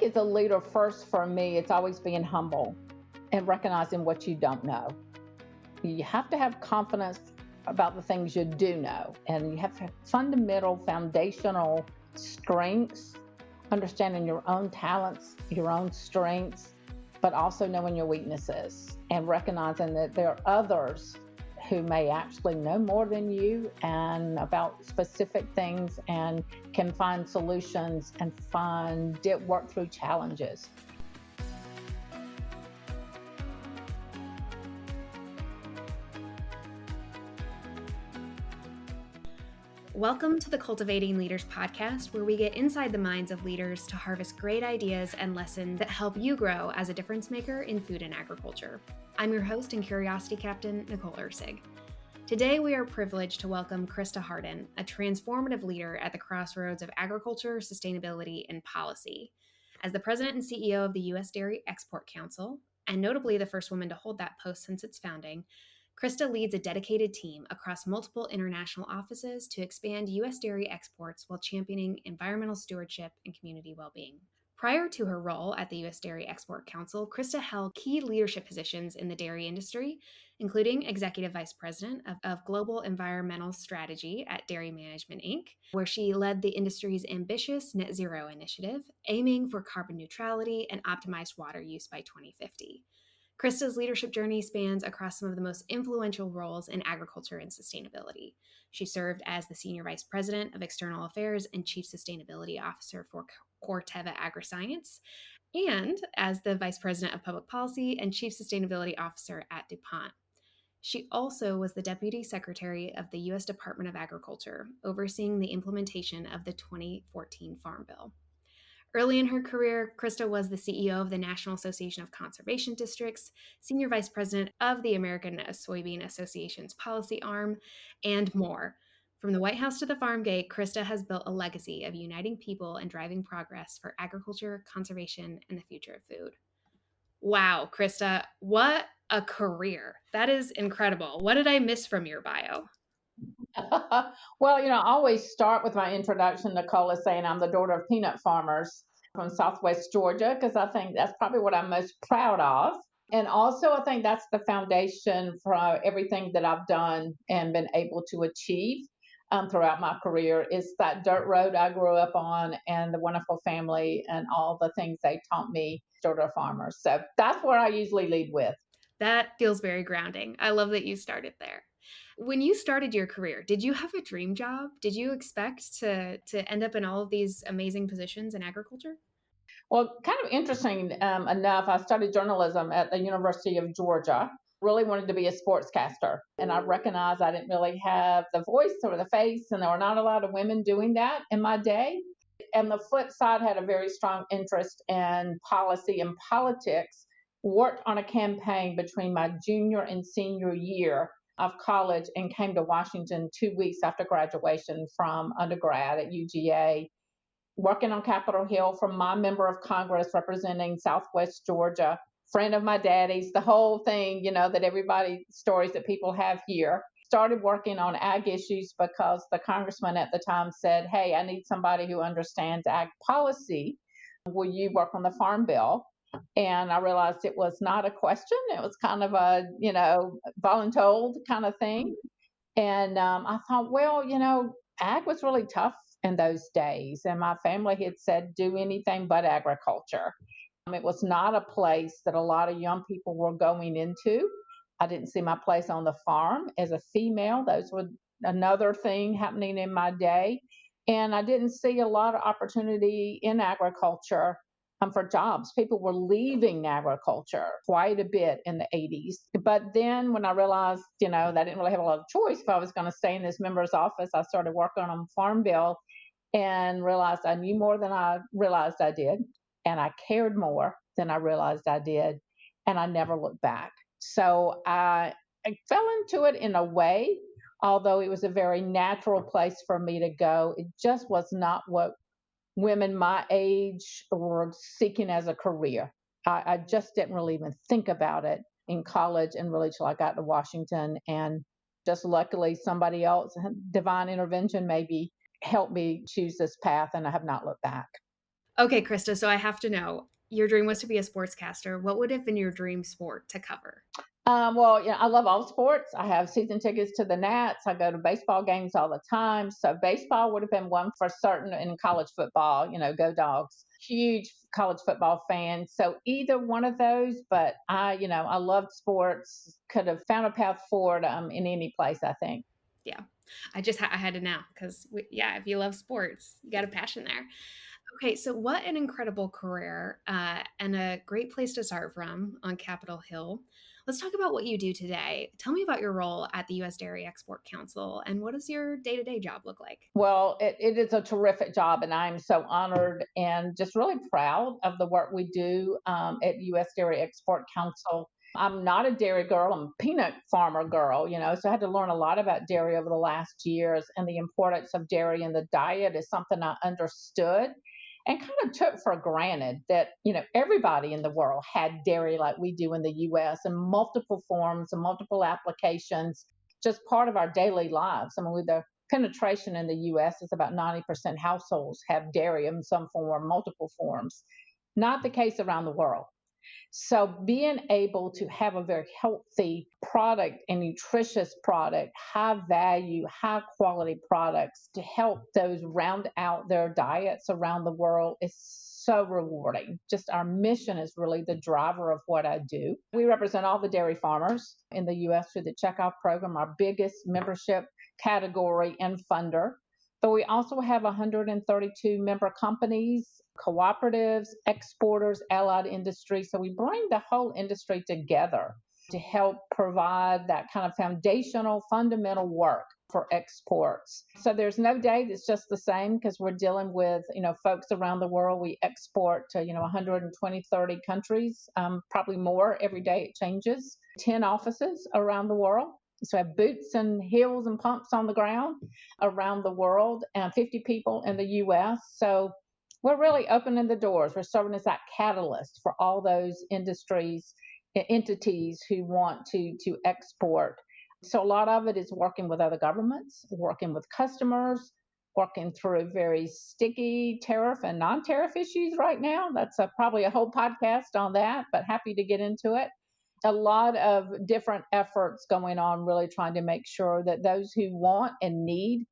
as a leader, first for me, it's always being humble and recognizing what you don't know. You have to have confidence about the things you do know, and you have to have fundamental, foundational strengths, understanding your own talents, your own strengths, but also knowing your weaknesses and recognizing that there are others who may actually know more than you and about specific things and can find solutions and work through challenges. Welcome to the Cultivating Leaders Podcast, where we get inside the minds of leaders to harvest great ideas and lessons that help you grow as a difference maker in food and agriculture. I'm your host and curiosity captain, Nicole Ursig. Today, we are privileged to welcome Krysta Harden, a transformative leader at the crossroads of agriculture, sustainability, and policy. As the president and CEO of the U.S. Dairy Export Council, and notably the first woman to hold that post since its founding, Krista leads a dedicated team across multiple international offices to expand U.S. dairy exports while championing environmental stewardship and community well-being. Prior to her role at the U.S. Dairy Export Council, Krista held key leadership positions in the dairy industry, including Executive Vice President of Global Environmental Strategy at Dairy Management, Inc., where she led the industry's ambitious net zero initiative, aiming for carbon neutrality and optimized water use by 2050. Krista's leadership journey spans across some of the most influential roles in agriculture and sustainability. She served as the Senior Vice President of External Affairs and Chief Sustainability Officer for Corteva Agriscience, and as the Vice President of Public Policy and Chief Sustainability Officer at DuPont. She also was the Deputy Secretary of the U.S. Department of Agriculture, overseeing the implementation of the 2014 Farm Bill. Early in her career, Krista was the CEO of the National Association of Conservation Districts, Senior Vice President of the American Soybean Association's policy arm, and more. From the White House to the farm gate, Krista has built a legacy of uniting people and driving progress for agriculture, conservation, and the future of food. Wow, Krista, what a career. That is incredible. What did I miss from your bio? Well, I always start with my introduction, Nicole, is saying I'm the daughter of peanut farmers from Southwest Georgia, because I think that's probably what I'm most proud of. And also, I think that's the foundation for everything that I've done and been able to achieve throughout my career is that dirt road I grew up on and the wonderful family and all the things they taught me, daughter of farmers. So that's where I usually lead with. That feels very grounding. I love that you started there. When you started your career, did you have a dream job? Did you expect to end up in all of these amazing positions in agriculture? Well, kind of interesting enough, I studied journalism at the University of Georgia. Really wanted to be a sportscaster. And I recognized I didn't really have the voice or the face, and there were not a lot of women doing that in my day. And the flip side, had a very strong interest in policy and politics. Worked on a campaign between my junior and senior year of college and came to Washington 2 weeks after graduation from undergrad at UGA, working on Capitol Hill for my member of Congress representing Southwest Georgia, friend of my daddy's, the whole thing, that everybody, stories that people have here. Started working on ag issues because the congressman at the time said, hey, I need somebody who understands ag policy. Will you work on the Farm Bill? And I realized it was not a question. It was kind of a, voluntold kind of thing. And I thought, well, ag was really tough in those days. And my family had said, do anything but agriculture. It was not a place that a lot of young people were going into. I didn't see my place on the farm as a female. Those were another thing happening in my day. And I didn't see a lot of opportunity in agriculture for jobs. People were leaving agriculture quite a bit in the 80s. But then when I realized, that I didn't really have a lot of choice if I was going to stay in this member's office, I started working on a Farm Bill and realized I knew more than I realized I did. And I cared more than I realized I did. And I never looked back. So I fell into it in a way, although it was a very natural place for me to go. It just was not what women my age were seeking as a career. I just didn't really even think about it in college and really till I got to Washington. And just luckily somebody else, divine intervention maybe, helped me choose this path, and I have not looked back. Okay, Krista, so I have to know, your dream was to be a sportscaster. What would have been your dream sport to cover? Well, yeah, I love all sports. I have season tickets to the Nats. I go to baseball games all the time. So baseball would have been one for certain, in college football, go Dogs. Huge college football fan. So either one of those, but I loved sports. Could have found a path forward in any place, I think. Yeah, I had to know because, yeah, if you love sports, you got a passion there. Okay, so what an incredible career and a great place to start from on Capitol Hill. Let's talk about what you do today. Tell me about your role at the U.S. Dairy Export Council and what does your day-to-day job look like? Well, it is a terrific job, and I'm so honored and just really proud of the work we do at U.S. Dairy Export Council. I'm not a dairy girl, I'm a peanut farmer girl, so I had to learn a lot about dairy over the last years, and the importance of dairy in the diet is something I understood and kind of took for granted that, everybody in the world had dairy like we do in the US in multiple forms and multiple applications, just part of our daily lives. I mean, with the penetration in the US is about 90% households have dairy in some form or multiple forms. Not the case around the world. So being able to have a very healthy product and nutritious product, high value, high quality products to help those round out their diets around the world is so rewarding. Just our mission is really the driver of what I do. We represent all the dairy farmers in the US through the checkoff program, our biggest membership category and funder. But we also have 132 member companies, cooperatives, exporters, allied industry. So we bring the whole industry together to help provide that kind of foundational, fundamental work for exports. So there's no day that's just the same because we're dealing with, folks around the world. We export to, 120, 30 countries, probably more. Every day it changes. 10 offices around the world. So I have boots and heels and pumps on the ground around the world and 50 people in the US. So we're really opening the doors. We're serving as that catalyst for all those industries, entities who want to export. So a lot of it is working with other governments, working with customers, working through very sticky tariff and non-tariff issues right now. That's probably a whole podcast on that, but happy to get into it. A lot of different efforts going on, really trying to make sure that those who want and need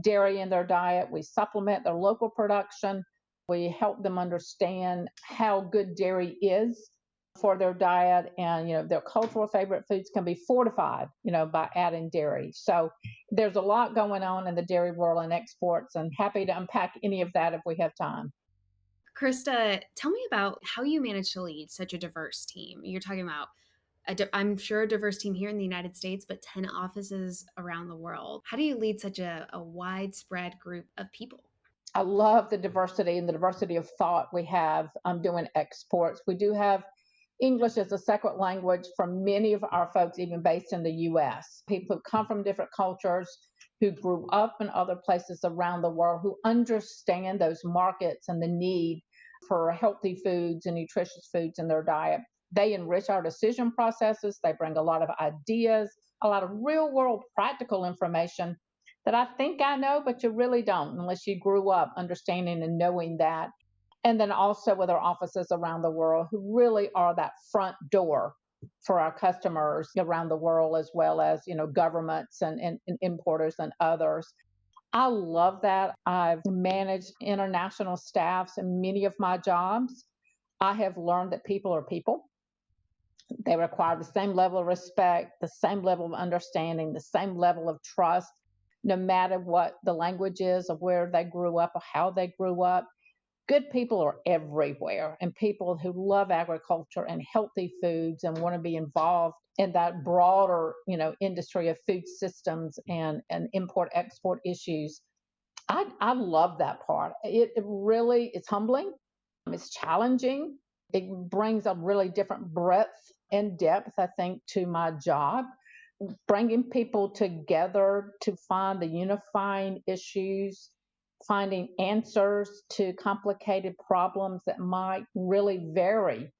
dairy in their diet, we supplement their local production. We help them understand how good dairy is for their diet, and their cultural favorite foods can be fortified, by adding dairy. So there's a lot going on in the dairy world and exports, and happy to unpack any of that if we have time. Krista, tell me about how you manage to lead such a diverse team. You're talking about I'm sure a diverse team here in the United States, but 10 offices around the world. How do you lead such a widespread group of people? I love the diversity and the diversity of thought we have doing exports. We do have English as a second language for many of our folks, even based in the US. People who come from different cultures, who grew up in other places around the world, who understand those markets and the need for healthy foods and nutritious foods in their diet. They enrich our decision processes. They bring a lot of ideas, a lot of real world practical information that I think I know, but you really don't unless you grew up understanding and knowing that. And then also with our offices around the world who really are that front door for our customers around the world, as well as, governments and importers and others. I love that. I've managed international staffs in many of my jobs. I have learned that people are people. They require the same level of respect, the same level of understanding, the same level of trust, no matter what the language is of where they grew up or how they grew up. Good people are everywhere, and people who love agriculture and healthy foods and want to be involved in that broader, industry of food systems and import export issues. I love that part. It really is humbling. It's challenging. It brings a really different breadth and depth, I think, to my job. Bringing people together to find the unifying issues, finding answers to complicated problems that might really vary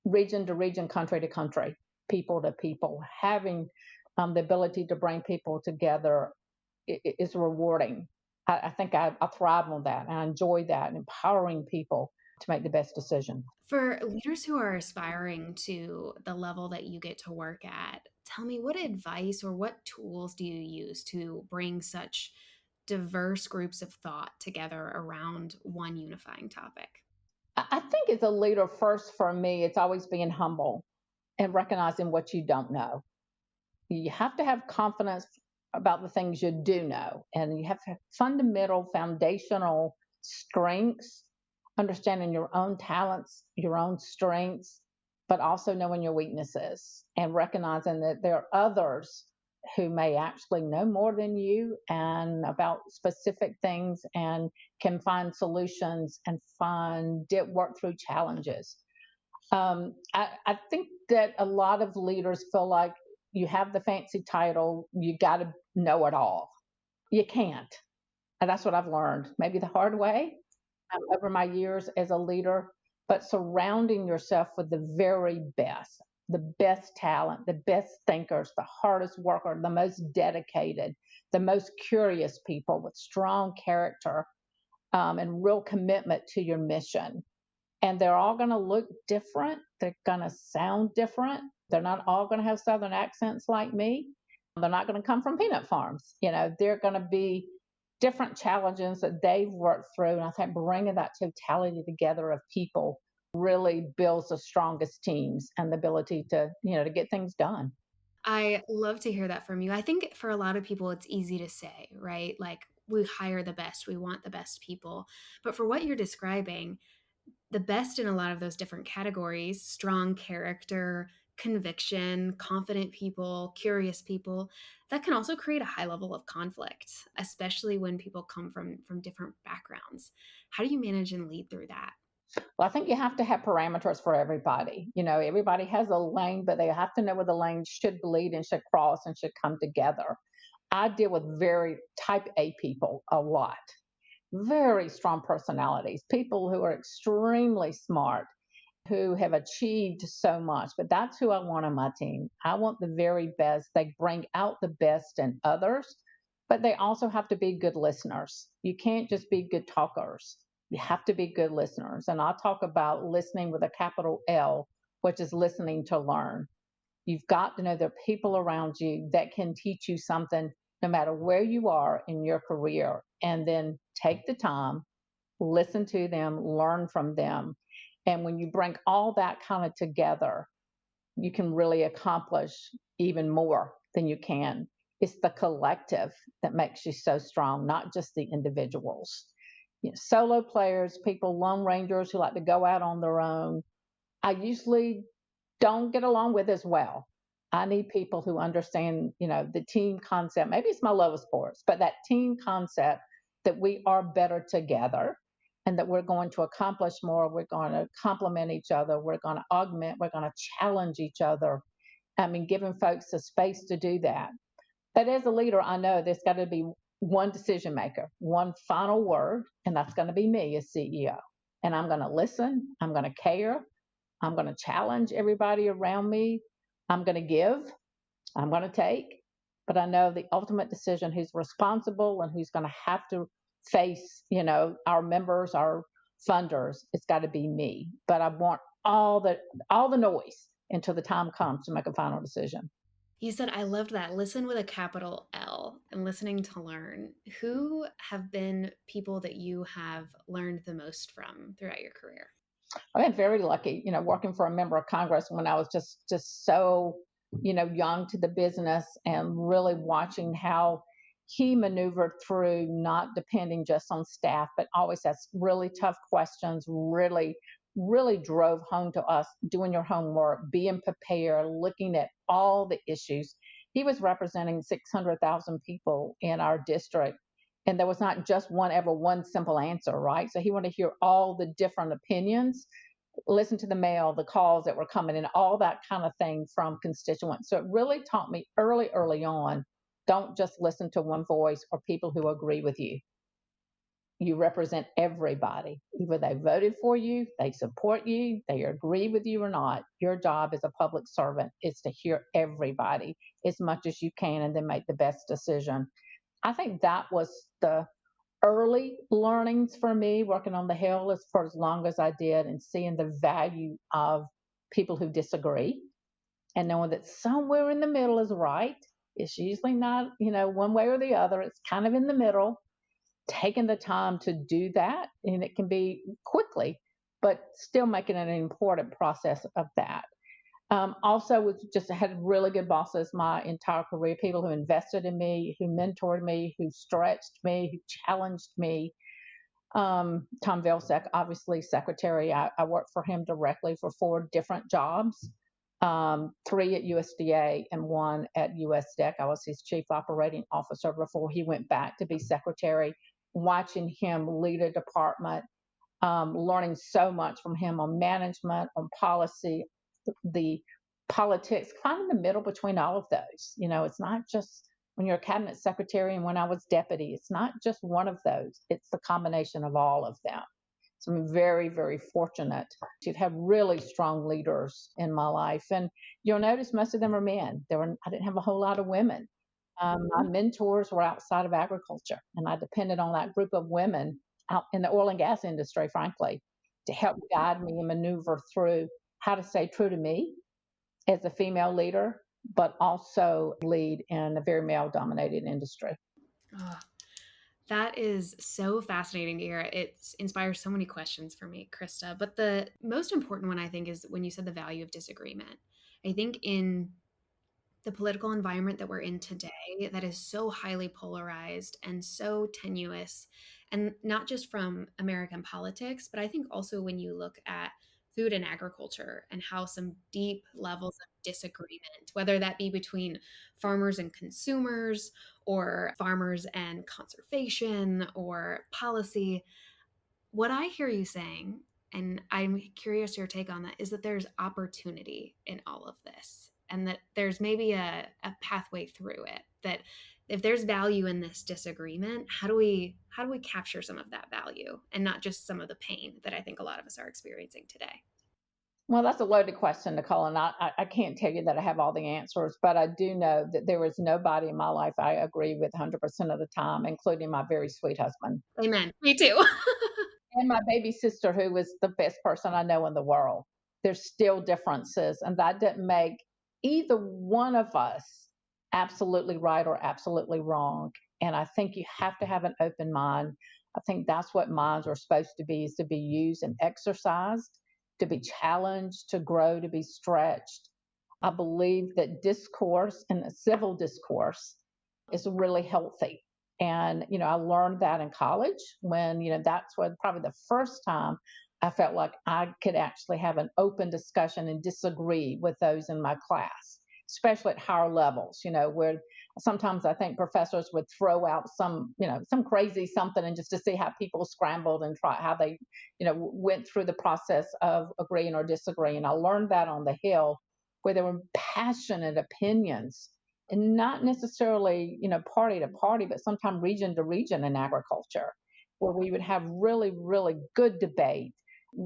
region to region, country to country, people to people. Having the ability to bring people together is rewarding. I think I thrive on that, and I enjoy that, and empowering people to make the best decision. For leaders who are aspiring to the level that you get to work at, tell me, what advice or what tools do you use to bring such diverse groups of thought together around one unifying topic? I think as a leader, first for me, it's always being humble and recognizing what you don't know. You have to have confidence about the things you do know, and you have to have fundamental foundational strengths, understanding your own talents, your own strengths, but also knowing your weaknesses and recognizing that there are others who may actually know more than you and about specific things and can find solutions and work through challenges. I think that a lot of leaders feel like you have the fancy title, you got to know it all. You can't. And that's what I've learned, maybe the hard way over my years as a leader, but surrounding yourself with the best talent, the best thinkers, the hardest worker, the most dedicated, the most curious people with strong character and real commitment to your mission, and they're all going to look different. They're going to sound different. They're not all going to have Southern accents like me. They're not going to come from peanut farms. They're going to be different challenges that they've worked through. And I think bringing that totality together of people really builds the strongest teams and the ability to get things done. I love to hear that from you. I think for a lot of people, it's easy to say, right? Like, we hire the best, we want the best people. But for what you're describing, the best in a lot of those different categories, strong character, conviction, confident people, curious people, that can also create a high level of conflict, especially when people come from different backgrounds. How do you manage and lead through that? Well, I think you have to have parameters for everybody. Everybody has a lane, but they have to know where the lane should bleed and should cross and should come together. I deal with very type A people a lot, very strong personalities, people who are extremely smart, who have achieved so much. But that's who I want on my team. I want the very best. They bring out the best in others, but they also have to be good listeners. You can't just be good talkers. You have to be good listeners. And I'll talk about listening with a capital L, which is listening to learn. You've got to know there are people around you that can teach you something no matter where you are in your career. And then take the time, listen to them, learn from them. And when you bring all that kind of together, you can really accomplish even more than you can. It's the collective that makes you so strong, not just the individuals. Solo players, people, lone rangers who like to go out on their own, I usually don't get along with as well. I need people who understand, the team concept. Maybe it's my love of sports, but that team concept that we are better together and that we're going to accomplish more. We're going to complement each other. We're going to augment. We're going to challenge each other. I mean, giving folks the space to do that. But as a leader, I know there's got to be one decision maker, one final word, and that's going to be me as CEO. And I'm going to listen. I'm going to care. I'm going to challenge everybody around me. I'm going to give. I'm going to take. But I know the ultimate decision who's responsible and who's going to have to face, our members, our funders, it's got to be me. But I want all the noise until the time comes to make a final decision. You said, I loved that. Listen with a capital L and listening to learn. Who have been people that you have learned the most from throughout your career? I've been very lucky, working for a member of Congress when I was just so, young to the business, and really watching how he maneuvered through, not depending just on staff, but always has really tough questions, really, really drove home to us doing your homework, being prepared, looking at all the issues. He was representing 600,000 people in our district, and there was not just one simple answer, right? So he wanted to hear all the different opinions, listen to the mail, the calls that were coming in, all that kind of thing from constituents. So it really taught me early on, don't just listen to one voice or people who agree with you. You represent everybody. Either they voted for you, they support you, they agree with you or not. Your job as a public servant is to hear everybody as much as you can and then make the best decision. I think that was the early learnings for me working on the Hill as for as long as I did and seeing the value of people who disagree and knowing that somewhere in the middle is right. It's usually not, one way or the other. It's kind of in the middle. Taking the time to do that, and it can be quickly, but still making it an important process of that. Also, was just had really good bosses my entire career. People who invested in me, who mentored me, who stretched me, who challenged me. Tom Vilsack, obviously secretary. I worked for him directly for 4 different jobs, 3 at USDA and 1 at USDEC. I was his chief operating officer before he went back to be secretary. Watching him lead a department, learning so much from him on management, on policy, the politics, kind of in the middle between all of those. It's not just when you're a cabinet secretary and when I was deputy, it's not just one of those, it's the combination of all of them. So I'm very, very fortunate to have really strong leaders in my life. And you'll notice most of them are men. I didn't have a whole lot of women. My mentors were outside of agriculture, and I depended on that group of women out in the oil and gas industry, frankly, to help guide me and maneuver through how to stay true to me as a female leader, but also lead in a very male dominated industry. Oh, that is so fascinating to hear. It inspires so many questions for me, Krista. But the most important one, I think, is when you said the value of disagreement. I think in the political environment that we're in today, that is so highly polarized and so tenuous, and not just from American politics, but I think also when you look at food and agriculture and how some deep levels of disagreement, whether that be between farmers and consumers or farmers and conservation or policy, what I hear you saying, and I'm curious your take on that, is that there's opportunity in all of this and that there's maybe a pathway through it. That if there's value in this disagreement, how do we capture some of that value and not just some of the pain that I think a lot of us are experiencing today? Well, that's a loaded question, Nicole, and I can't tell you that I have all the answers, but I do know that there is nobody in my life I agree with 100% of the time, including my very sweet husband. Amen. Me too. And my baby sister, who is the best person I know in the world. There's still differences, and that didn't make either one of us absolutely right or absolutely wrong. And I think you have to have an open mind. I think that's what minds are supposed to be, is to be used and exercised, to be challenged, to grow, to be stretched. I believe that discourse and the civil discourse is really healthy. And, I learned that in college when, that's when probably the first time I felt like I could actually have an open discussion and disagree with those in my class, especially at higher levels, where sometimes I think professors would throw out some crazy something and just to see how people scrambled and try how they, went through the process of agreeing or disagreeing. I learned that on the Hill where there were passionate opinions and not necessarily, party to party, but sometimes region to region in agriculture, where we would have really, really good debate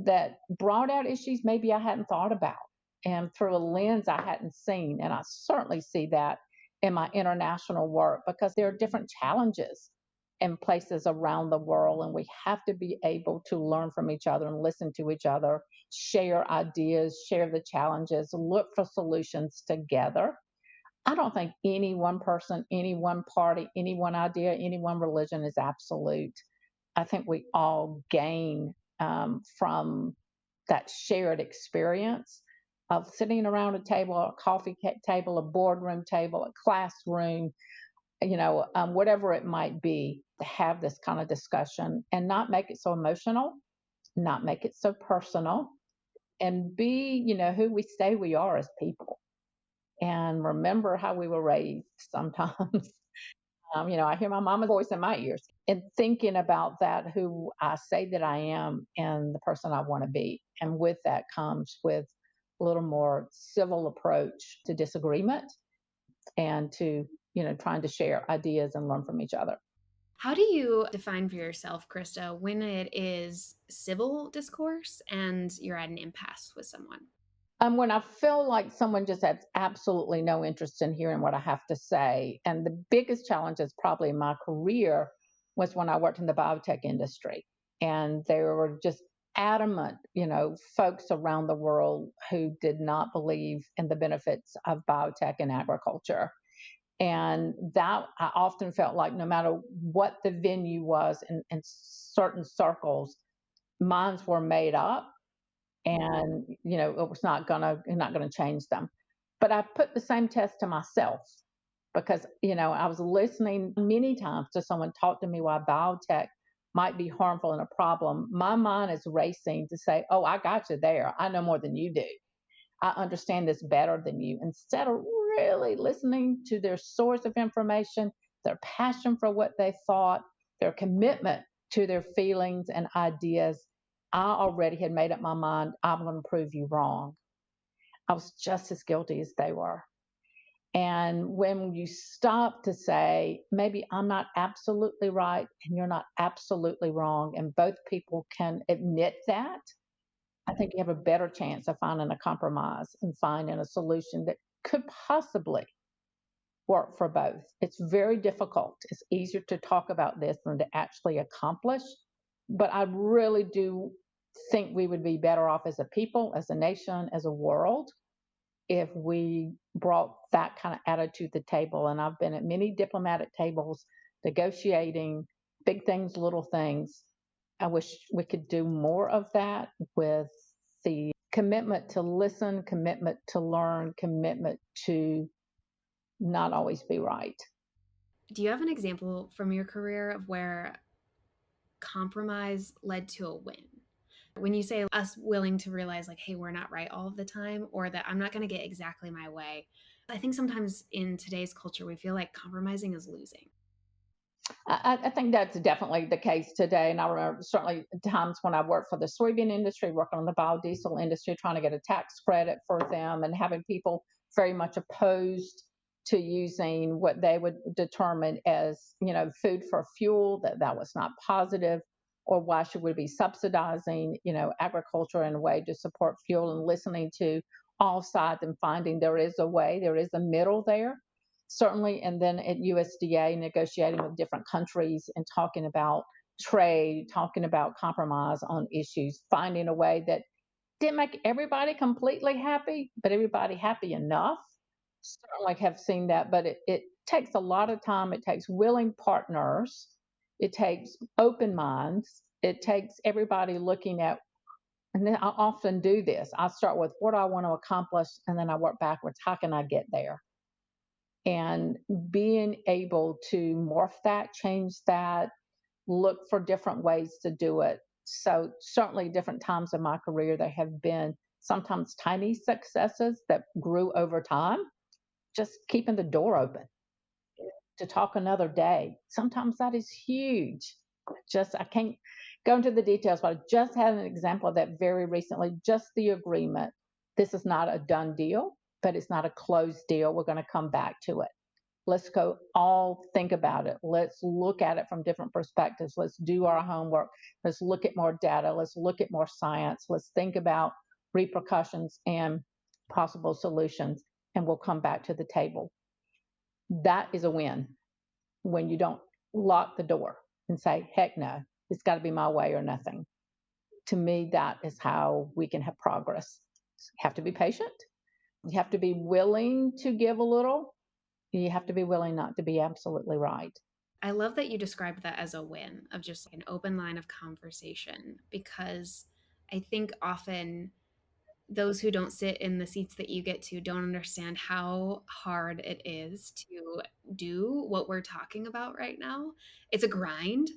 that brought out issues maybe I hadn't thought about and through a lens I hadn't seen. And I certainly see that in my international work because there are different challenges in places around the world, and we have to be able to learn from each other and listen to each other, share ideas, share the challenges, look for solutions together. I don't think any one person, any one party, any one idea, any one religion is absolute. I think we all gain from that shared experience of sitting around a table, a coffee table, a boardroom table, a classroom, whatever it might be, to have this kind of discussion and not make it so emotional, not make it so personal, and be, who we say we are as people and remember how we were raised sometimes. I hear my mama's voice in my ears and thinking about that, who I say that I am and the person I want to be. And with that comes with a little more civil approach to disagreement and to, trying to share ideas and learn from each other. How do you define for yourself, Krista, when it is civil discourse and you're at an impasse with someone? When I feel like someone just has absolutely no interest in hearing what I have to say, and the biggest challenge is probably in my career was when I worked in the biotech industry. And there were just adamant, folks around the world who did not believe in the benefits of biotech in agriculture. And that I often felt like no matter what the venue was in certain circles, minds were made up, and it was not gonna change them. But I put the same test to myself because I was listening many times to someone talk to me why biotech might be harmful and a problem. My mind is racing to say, "Oh, I got you there. I know more than you do. I understand this better than you," instead of really listening to their source of information, their passion for what they thought, their commitment to their feelings and ideas. I already had made up my mind, I'm going to prove you wrong. I was just as guilty as they were. And when you stop to say, maybe I'm not absolutely right and you're not absolutely wrong, and both people can admit that, I think you have a better chance of finding a compromise and finding a solution that could possibly work for both. It's very difficult. It's easier to talk about this than to actually accomplish. But I really do think we would be better off as a people, as a nation, as a world, if we brought that kind of attitude to the table. And I've been at many diplomatic tables negotiating big things, little things. I wish we could do more of that with the commitment to listen, commitment to learn, commitment to not always be right. Do you have an example from your career of where compromise led to a win? When you say us willing to realize like, hey, we're not right all of the time, or that I'm not going to get exactly my way. I think sometimes in today's culture, we feel like compromising is losing. I think that's definitely the case today. And I remember certainly times when I worked for the soybean industry, working on the biodiesel industry, trying to get a tax credit for them, and having people very much opposed to using what they would determine as, food for fuel, that was not positive, or why should we be subsidizing, agriculture in a way to support fuel, and listening to all sides and finding there is a way, there is a middle there, certainly. And then at USDA, negotiating with different countries and talking about trade, talking about compromise on issues, finding a way that didn't make everybody completely happy, but everybody happy enough. Certainly have seen that, but it takes a lot of time. It takes willing partners. It takes open minds. It takes everybody looking at, and then I often do this. I start with what I want to accomplish, and then I work backwards. How can I get there? And being able to morph that, change that, look for different ways to do it. So certainly different times in my career, there have been sometimes tiny successes that grew over time, just keeping the door open to talk another day. Sometimes that is huge. I can't go into the details, but I just had an example of that very recently, just the agreement. This is not a done deal, but it's not a closed deal. We're going to come back to it. Let's go all think about it. Let's look at it from different perspectives. Let's do our homework. Let's look at more data. Let's look at more science. Let's think about repercussions and possible solutions, and we'll come back to the table. That is a win when you don't lock the door and say, heck no, it's got to be my way or nothing. To me, that is how we can have progress. You have to be patient. You have to be willing to give a little. You have to be willing not to be absolutely right. I love that you described that as a win of just like an open line of conversation, because I think often those who don't sit in the seats that you get to don't understand how hard it is to do what we're talking about right now. It's a grind.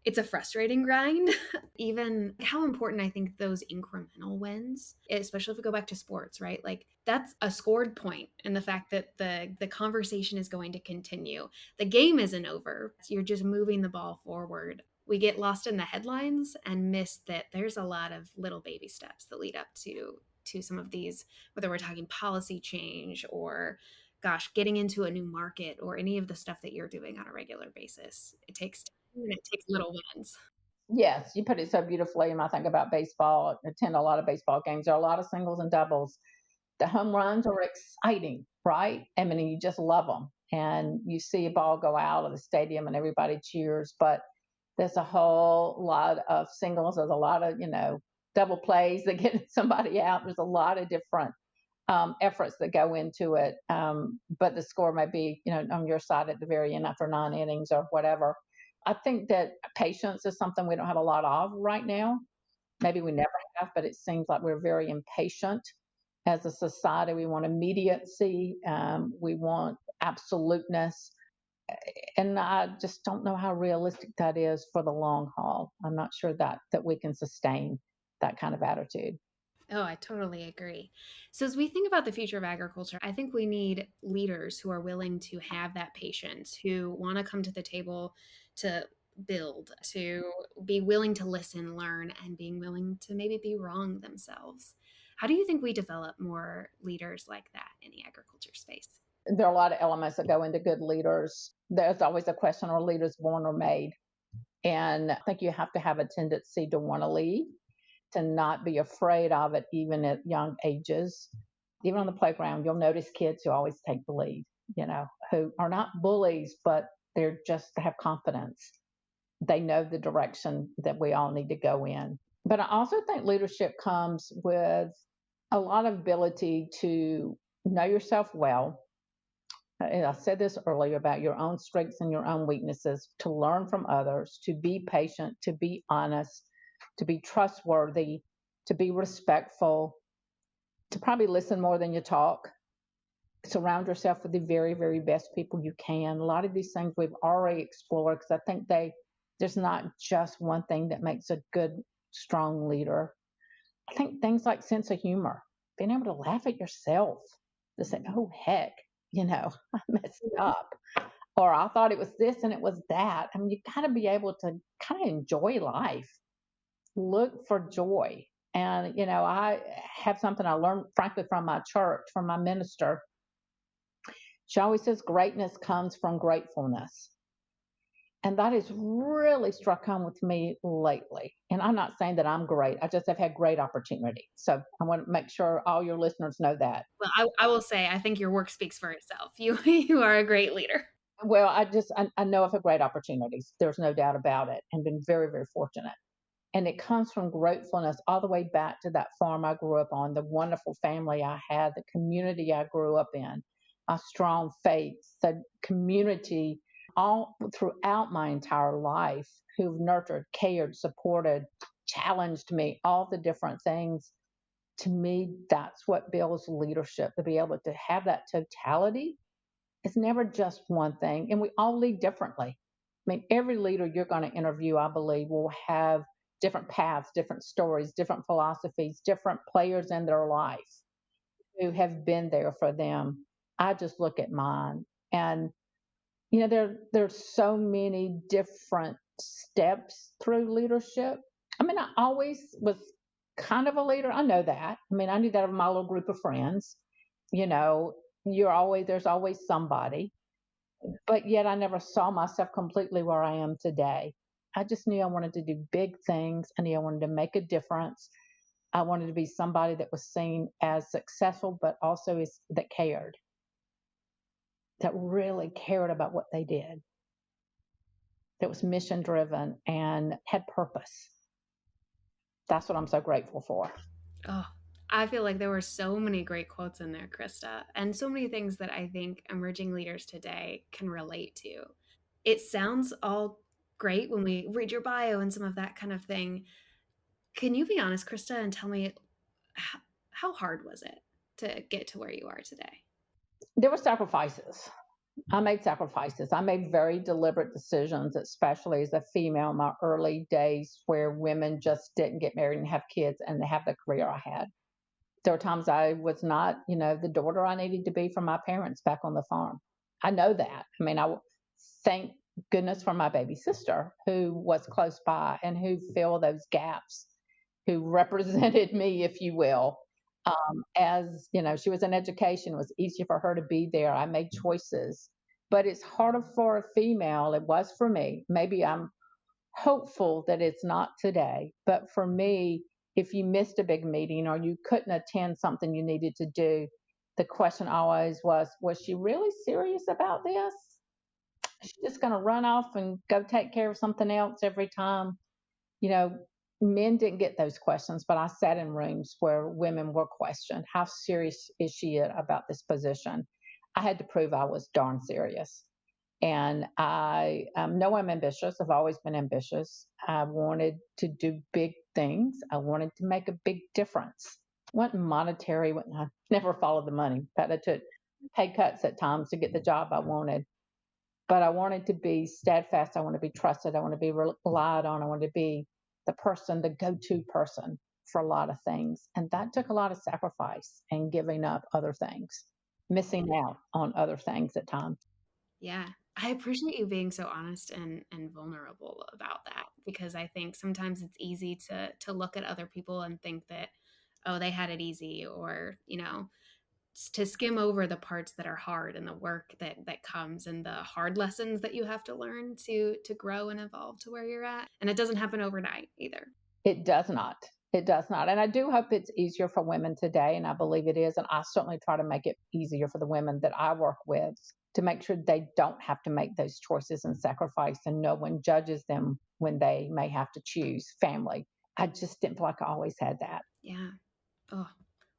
It's a frustrating grind. Even how important I think those incremental wins, especially if we go back to sports, right? Like that's a scored point, and the fact that the conversation is going to continue. The game isn't over. You're just moving the ball forward. We get lost in the headlines and miss that there's a lot of little baby steps that lead up to some of these, whether we're talking policy change or gosh, getting into a new market or any of the stuff that you're doing on a regular basis. It takes time and it takes little wins. Yes, you put it so beautifully. And I think about baseball, I attend a lot of baseball games. There are a lot of singles and doubles. The home runs are exciting, right? I mean, you just love them. And you see a ball go out of the stadium and everybody cheers. But There's a whole lot of singles. There's a lot of, double plays that get somebody out. There's a lot of different efforts that go into it. But the score may be, on your side at the very end after 9 innings or whatever. I think that patience is something we don't have a lot of right now. Maybe we never have, but it seems like we're very impatient as a society. We want immediacy. We want absoluteness. And I just don't know how realistic that is for the long haul. I'm not sure that we can sustain that kind of attitude. Oh, I totally agree. So, as we think about the future of agriculture, I think we need leaders who are willing to have that patience, who want to come to the table to build, to be willing to listen, learn, and being willing to maybe be wrong themselves. How do you think we develop more leaders like that in the agriculture space? There are a lot of elements that go into good leaders. There's always a question, are leaders born or made? And I think you have to have a tendency to want to lead, to not be afraid of it, even at young ages. Even on the playground, you'll notice kids who always take the lead, who are not bullies, but they have confidence. They know the direction that we all need to go in. But I also think leadership comes with a lot of ability to know yourself well. And I said this earlier about your own strengths and your own weaknesses, to learn from others, to be patient, to be honest, to be trustworthy, to be respectful, to probably listen more than you talk. Surround yourself with the very, very best people you can. A lot of these things we've already explored, because I think there's not just one thing that makes a good, strong leader. I think things like sense of humor, being able to laugh at yourself, to say, oh, heck, I messed up. Or I thought it was this and it was that. I mean, you got to be able to kind of enjoy life, look for joy. And, I have something I learned, frankly, from my church, from my minister. She always says greatness comes from gratefulness. And that has really struck home with me lately. And I'm not saying that I'm great. I just have had great opportunity. So I want to make sure all your listeners know that. Well, I will say, I think your work speaks for itself. You are a great leader. Well, I know I've had great opportunities. There's no doubt about it, and been very, very fortunate. And it comes from gratefulness all the way back to that farm I grew up on, the wonderful family I had, the community I grew up in, a strong faith, the community all throughout my entire life who've nurtured, cared, supported, challenged me, all the different things. To me, that's what builds leadership, to be able to have that totality. It's never just one thing, and we all lead differently. I mean, every leader you're going to interview, I believe, will have different paths, different stories, different philosophies, different players in their life who have been there for them. I just look at mine, and there's so many different steps through leadership. I mean, I always was kind of a leader. I know that. I mean, I knew that of my little group of friends. You know, there's always somebody, but yet I never saw myself completely where I am today. I just knew I wanted to do big things. I knew I wanted to make a difference. I wanted to be somebody that was seen as successful, but also that cared, that really cared about what they did, that was mission driven and had purpose. That's what I'm so grateful for. Oh, I feel like there were so many great quotes in there, Krista, and so many things that I think emerging leaders today can relate to. It sounds all great when we read your bio and some of that kind of thing. Can you be honest, Krista, and tell me how hard was it to get to where you are today? There were sacrifices. I made sacrifices. I made very deliberate decisions, especially as a female in my early days where women just didn't get married and have kids and have the career I had. There were times I was not, the daughter I needed to be for my parents back on the farm. I know that. I mean, I thank goodness for my baby sister who was close by and who filled those gaps, who represented me, if you will. As she was in education, it was easier for her to be there. I made choices, but it's harder for a female. It was for me. Maybe I'm hopeful that it's not today, but for me, if you missed a big meeting or you couldn't attend something you needed to do, the question always was she really serious about this? She's just going to run off and go take care of something else every time. You know, men didn't get those questions, but I sat in rooms where women were questioned. How serious is she about this position? I had to prove I was darn serious. And I know I'm ambitious. I've always been ambitious. I wanted to do big things. I wanted to make a big difference. Wasn't monetary. I never followed the money. But I took pay cuts at times to get the job I wanted. But I wanted to be steadfast. I want to be trusted. I want to be relied on. I want to be the person, the go-to person for a lot of things. And that took a lot of sacrifice and giving up other things, missing out on other things at times. Yeah. I appreciate you being so honest and vulnerable about that, because I think sometimes it's easy to look at other people and think that, oh, they had it easy, or, to skim over the parts that are hard and the work that comes and the hard lessons that you have to learn to grow and evolve to where you're at. And it doesn't happen overnight either. It does not. It does not. And I do hope it's easier for women today. And I believe it is. And I certainly try to make it easier for the women that I work with to make sure they don't have to make those choices and sacrifice, and no one judges them when they may have to choose family. I just didn't feel like I always had that. Yeah. Oh,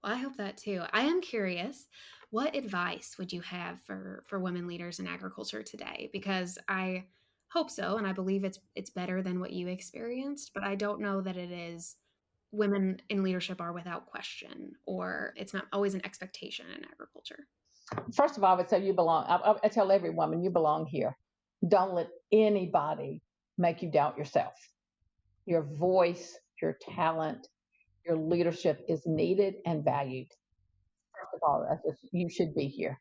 well, I hope that too. I am curious, what advice would you have for women leaders in agriculture today? Because I hope so, and I believe it's better than what you experienced, but I don't know that it is. Women in leadership are without question, or it's not always an expectation in agriculture. First of all, I would say you belong. I tell every woman you belong here. Don't let anybody make you doubt yourself. Your voice, your talent, your leadership is needed and valued. First of all, you should be here.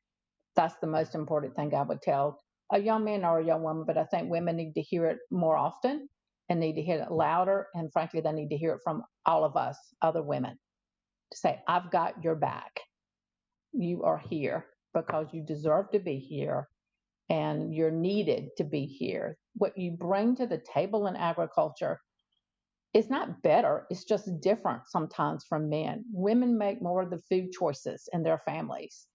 That's the most important thing I would tell a young man or a young woman, but I think women need to hear it more often and need to hear it louder. And frankly, they need to hear it from all of us, other women, to say, I've got your back. You are here because you deserve to be here and you're needed to be here. What you bring to the table in agriculture is not better, it's just different sometimes from men. Women make more of the food choices in their families.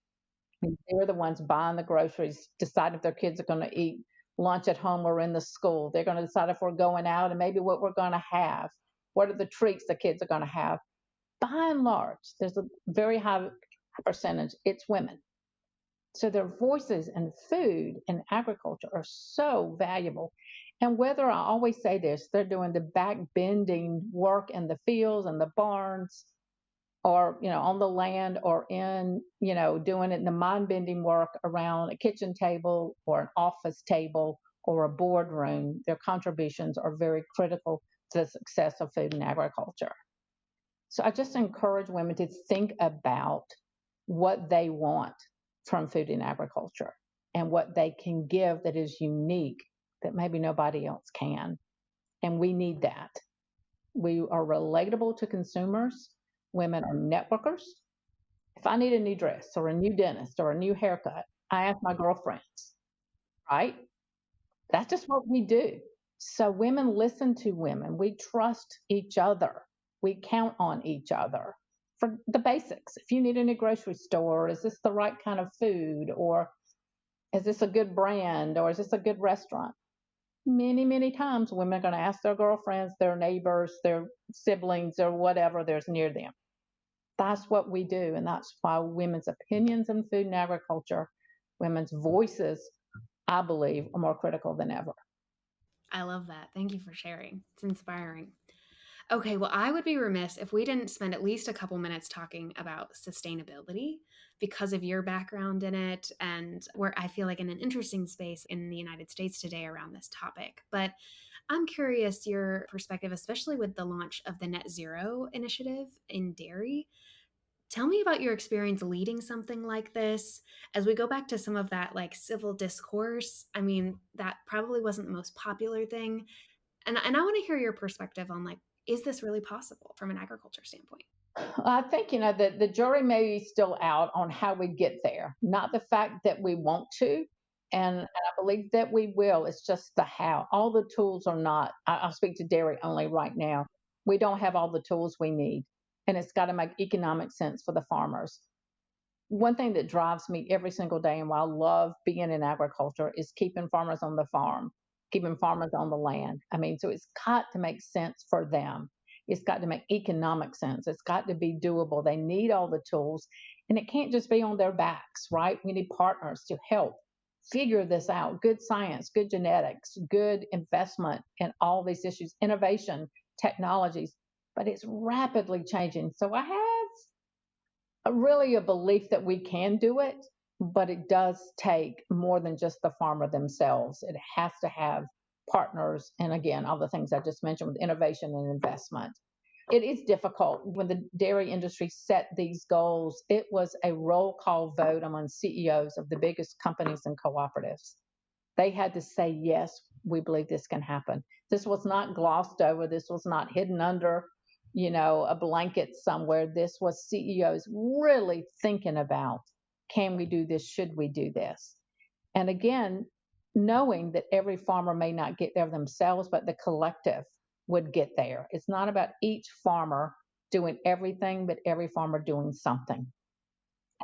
I mean, they're the ones buying the groceries, decide if their kids are going to eat lunch at home or in the school. They're going to decide if we're going out and maybe what we're going to have. What are the treats the kids are going to have? By and large, there's a very high percentage, it's women. So their voices in food and agriculture are so valuable. And whether I always say this, they're doing the back bending work in the fields and the barns, or on the land, or in doing it in the mind bending work around a kitchen table or an office table or a boardroom, their contributions are very critical to the success of food and agriculture. So I just encourage women to think about what they want from food and agriculture and what they can give that is unique that maybe nobody else can. And we need that. We are relatable to consumers. Women are networkers. If I need a new dress or a new dentist or a new haircut, I ask my girlfriends, right? That's just what we do. So women listen to women. We trust each other. We count on each other for the basics. If you need a new grocery store, is this the right kind of food? Or is this a good brand? Or is this a good restaurant? Many, many times women are going to ask their girlfriends, their neighbors, their siblings, or whatever there's near them. That's what we do. And that's why women's opinions in food and agriculture, women's voices, I believe, are more critical than ever. I love that. Thank you for sharing. It's inspiring. Okay, well, I would be remiss if we didn't spend at least a couple minutes talking about sustainability, because of your background in it, and where I feel like in an interesting space in the United States today around this topic. But I'm curious your perspective, especially with the launch of the Net Zero initiative in dairy. Tell me about your experience leading something like this. As we go back to some of that like civil discourse, I mean, that probably wasn't the most popular thing. And I want to hear your perspective on like, is this really possible from an agriculture standpoint? I think, that the jury may be still out on how we get there, not the fact that we want to. And I believe that we will. It's just the how. All the tools are not, I'll speak to dairy only right now. We don't have all the tools we need. And it's got to make economic sense for the farmers. One thing that drives me every single day and why I love being in agriculture is keeping farmers on the farm, keeping farmers on the land. I mean, so it's got to make sense for them. It's got to make economic sense. It's got to be doable. They need all the tools, and it can't just be on their backs, right? We need partners to help figure this out. Good science, good genetics, good investment in all these issues, innovation, technologies. But it's rapidly changing. So I have really a belief that we can do it, but it does take more than just the farmer themselves. It has to have partners. And again, all the things I just mentioned with innovation and investment. It is difficult. When the dairy industry set these goals, it was a roll call vote among CEOs of the biggest companies and cooperatives. They had to say, yes, we believe this can happen. This was not glossed over. This was not hidden under, a blanket somewhere. This was CEOs really thinking about, can we do this? Should we do this? And again, knowing that every farmer may not get there themselves, but the collective would get there. It's not about each farmer doing everything, but every farmer doing something.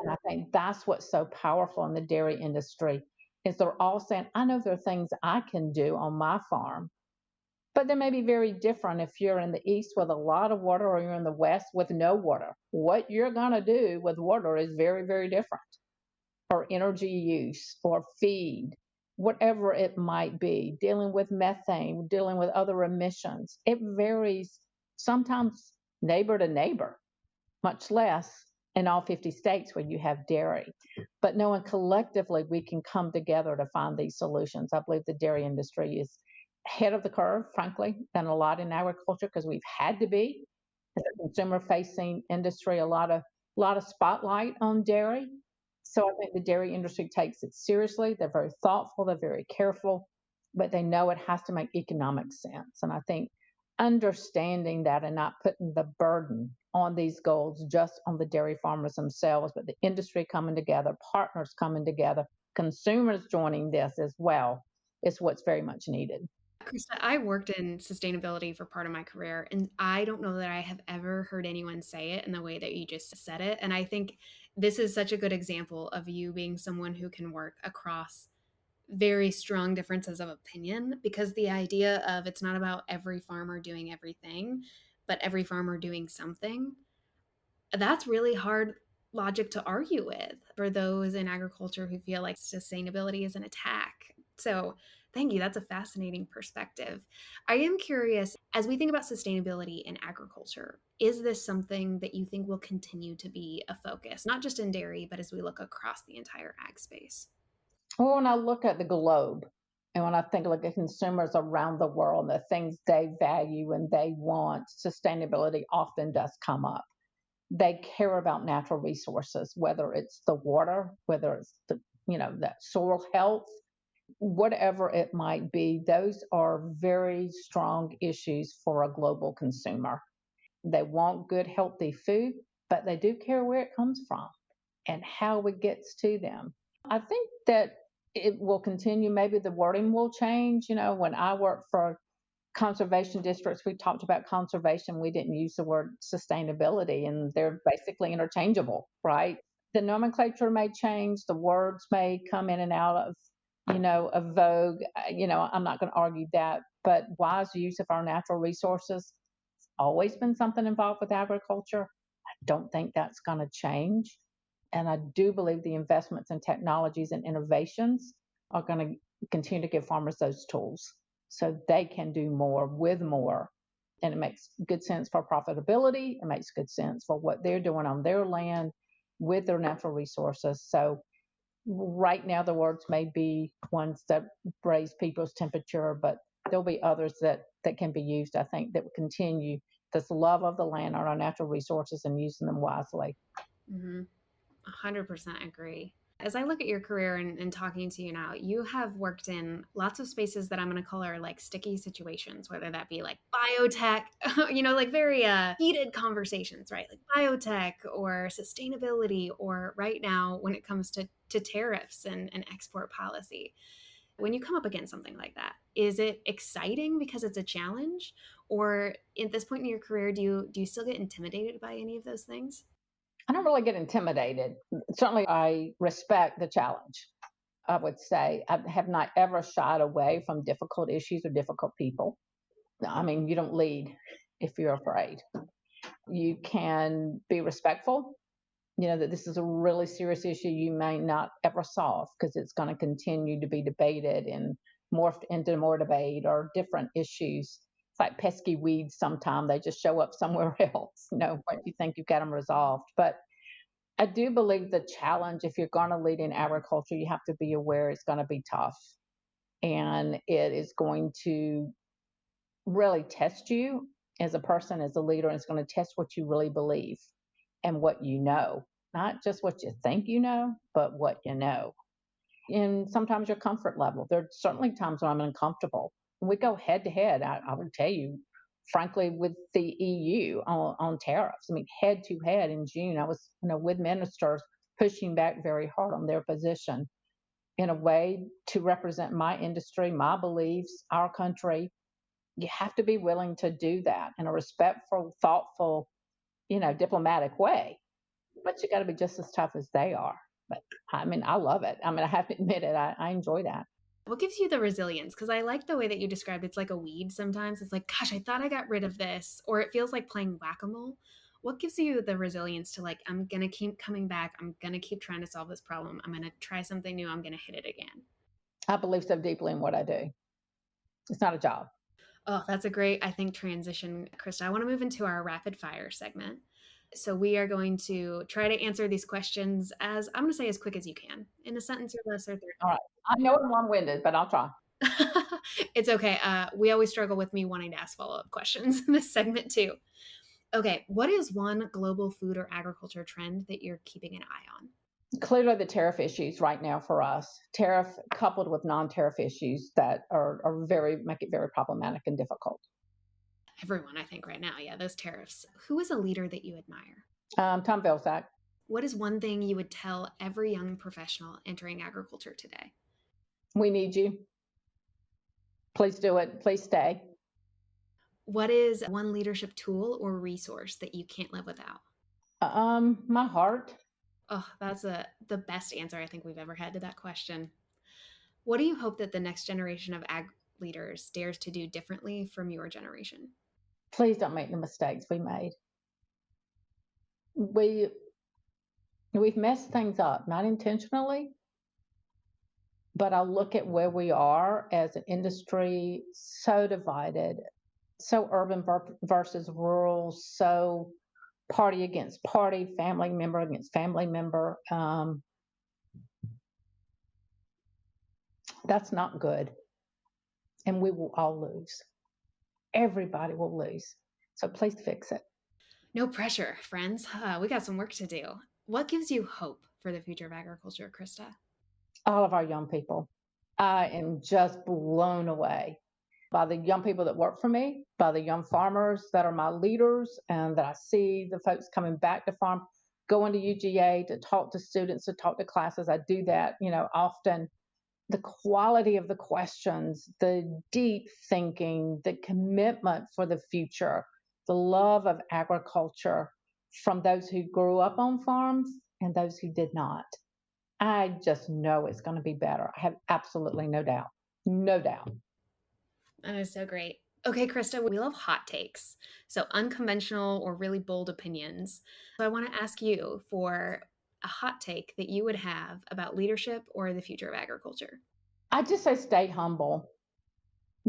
And I think that's what's so powerful in the dairy industry is they're all saying, I know there are things I can do on my farm, but they may be very different if you're in the east with a lot of water or you're in the west with no water. What you're going to do with water is very, very different, or energy use or feed, whatever it might be, dealing with methane, dealing with other emissions. It varies sometimes neighbor to neighbor, much less in all 50 states where you have dairy. But knowing collectively we can come together to find these solutions. I believe the dairy industry is ahead of the curve, frankly, than a lot in agriculture because we've had to be. As a consumer facing industry, a lot of spotlight on dairy. So I think the dairy industry takes it seriously. They're very thoughtful, they're very careful, but they know it has to make economic sense. And I think understanding that and not putting the burden on these goals just on the dairy farmers themselves, but the industry coming together, partners coming together, consumers joining this as well is what's very much needed. Krista, I worked in sustainability for part of my career, and I don't know that I have ever heard anyone say it in the way that you just said it. And I think this is such a good example of you being someone who can work across very strong differences of opinion, because the idea of it's not about every farmer doing everything, but every farmer doing something, that's really hard logic to argue with for those in agriculture who feel like sustainability is an attack. So, thank you. That's a fascinating perspective. I am curious, as we think about sustainability in agriculture, is this something that you think will continue to be a focus, not just in dairy, but as we look across the entire ag space? Well, when I look at the globe and when I think like at consumers around the world, the things they value and they want, sustainability often does come up. They care about natural resources, whether it's the water, whether it's that soil health, whatever it might be. Those are very strong issues for a global consumer. They want good, healthy food, but they do care where it comes from and how it gets to them. I think that it will continue. Maybe the wording will change. When I worked for conservation districts, we talked about conservation. We didn't use the word sustainability, and they're basically interchangeable, right? The nomenclature may change. The words may come in and out of vogue. I'm not going to argue that, but wise use of our natural resources has always been something involved with agriculture. I don't think that's going to change. And I do believe the investments in technologies and innovations are going to continue to give farmers those tools so they can do more with more. And it makes good sense for profitability. It makes good sense for what they're doing on their land with their natural resources. So right now, the words may be ones that raise people's temperature, but there'll be others that can be used, I think, that will continue this love of the land or our natural resources and using them wisely. Mm-hmm. 100% agree. As I look at your career and talking to you now, you have worked in lots of spaces that I'm going to call are like sticky situations, whether that be like biotech, like very heated conversations, right? Like biotech or sustainability, or right now when it comes to tariffs and export policy. When you come up against something like that, is it exciting because it's a challenge? Or at this point in your career, do you still get intimidated by any of those things? I don't really get intimidated. Certainly, I respect the challenge. I would say I have not ever shied away from difficult issues or difficult people. I mean, you don't lead if you're afraid. You can be respectful, that this is a really serious issue you may not ever solve because it's going to continue to be debated and morphed into more debate or different issues. It's like pesky weeds sometimes, they just show up somewhere else, what you think you've got them resolved. But I do believe the challenge, if you're going to lead in agriculture, you have to be aware it's going to be tough and it is going to really test you as a person, as a leader, and it's going to test what you really believe and what you know, not just what you think you know, but what you know. And sometimes your comfort level. There are certainly times when I'm uncomfortable. When we go head to head, I would tell you, frankly, with the EU on tariffs. I mean, head to head in June, I was, with ministers pushing back very hard on their position in a way to represent my industry, my beliefs, our country. You have to be willing to do that in a respectful, thoughtful, diplomatic way. But you got to be just as tough as they are. But I mean, I love it. I mean, I have to admit it. I enjoy that. What gives you the resilience? Because I like the way that you described it's like a weed sometimes. It's like, gosh, I thought I got rid of this. Or it feels like playing whack-a-mole. What gives you the resilience to like, I'm going to keep coming back. I'm going to keep trying to solve this problem. I'm going to try something new. I'm going to hit it again. I believe so deeply in what I do. It's not a job. Oh, that's a great, I think, transition, Krista. I want to move into our rapid fire segment. So we are going to try to answer these questions as, I'm going to say, as quick as you can, in a sentence or less or 30. All right. I know I'm long-winded, but I'll try. It's okay. We always struggle with me wanting to ask follow-up questions in this segment too. Okay, what is one global food or agriculture trend that you're keeping an eye on? Clearly, the tariff issues right now for us, tariff coupled with non-tariff issues that make it very problematic and difficult. Everyone, I think, right now. Yeah, those tariffs. Who is a leader that you admire? Tom Vilsack. What is one thing you would tell every young professional entering agriculture today? We need you. Please do it. Please stay. What is one leadership tool or resource that you can't live without? My heart. Oh, that's the best answer I think we've ever had to that question. What do you hope that the next generation of ag leaders dares to do differently from your generation? Please don't make the mistakes we made. We've messed things up, not intentionally, but I look at where we are as an industry, so divided, so urban versus rural, so party against party, family member against family member. That's not good. And we will all lose. Everybody will lose. So please fix it. No pressure, friends. We got some work to do. What gives you hope for the future of agriculture, Krista? All of our young people. I am just blown away by the young people that work for me, by the young farmers that are my leaders, and that I see the folks coming back to farm, going to UGA to talk to students, to talk to classes. I do that, often. The quality of the questions, the deep thinking, the commitment for the future, the love of agriculture from those who grew up on farms and those who did not. I just know it's going to be better. I have absolutely no doubt. No doubt. That is so great. Okay, Krista, we love hot takes. So unconventional or really bold opinions. So I want to ask you for a hot take that you would have about leadership or the future of agriculture. I just say stay humble.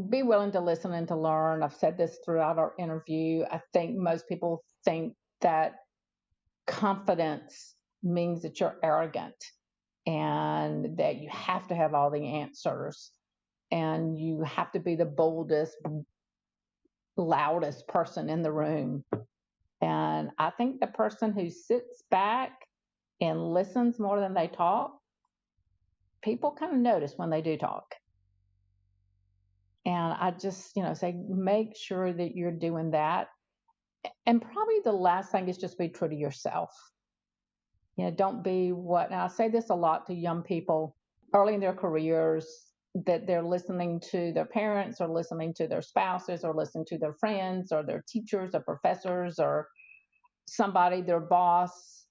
Be willing to listen and to learn. I've said this throughout our interview. I think most people think that confidence means that you're arrogant and that you have to have all the answers and you have to be the boldest, loudest person in the room. And I think the person who sits back and listens more than they talk, people kind of notice when they do talk. And I just, say, make sure that you're doing that. And probably the last thing is just be true to yourself. Don't be and I say this a lot to young people early in their careers, that they're listening to their parents or listening to their spouses or listening to their friends or their teachers or professors or somebody, their boss.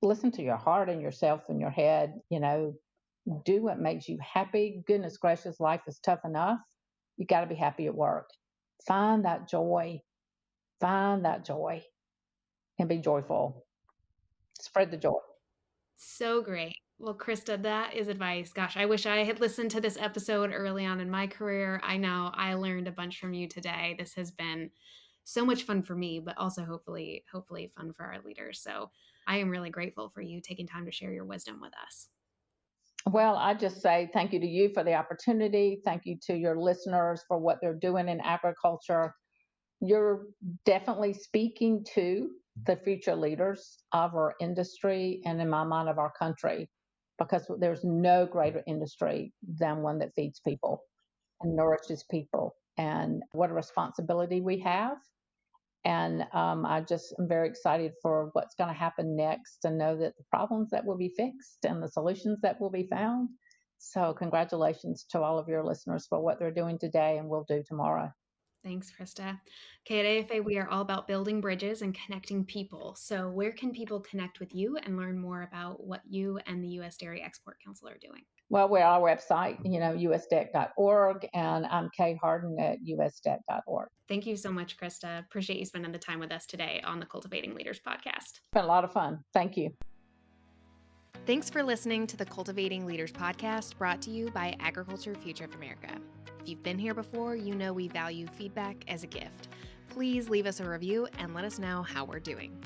listen to your heart and yourself and your head, do what makes you happy. Goodness gracious, life is tough enough. You got to be happy at work. Find that joy. Find that joy and be joyful. Spread the joy. So great. Well, Krista, that is advice. Gosh, I wish I had listened to this episode early on in my career. I know I learned a bunch from you today. This has been so much fun for me, but also hopefully fun for our leaders. So I am really grateful for you taking time to share your wisdom with us. Well, I just say thank you to you for the opportunity. Thank you to your listeners for what they're doing in agriculture. You're definitely speaking to the future leaders of our industry and, in my mind, of our country, because there's no greater industry than one that feeds people and nourishes people. And what a responsibility we have. And I just am very excited for what's going to happen next and know that the problems that will be fixed and the solutions that will be found. So, congratulations to all of your listeners for what they're doing today and will do tomorrow. Thanks, Krista. Okay, at AFA, we are all about building bridges and connecting people. So, where can people connect with you and learn more about what you and the U.S. Dairy Export Council are doing? Well, we're our website, usdec.org, and I'm Kay Hardin at usdec.org. Thank you so much, Krista. Appreciate you spending the time with us today on the Cultivating Leaders podcast. It's been a lot of fun. Thank you. Thanks for listening to the Cultivating Leaders podcast, brought to you by Agriculture Future of America. If you've been here before, you know we value feedback as a gift. Please leave us a review and let us know how we're doing.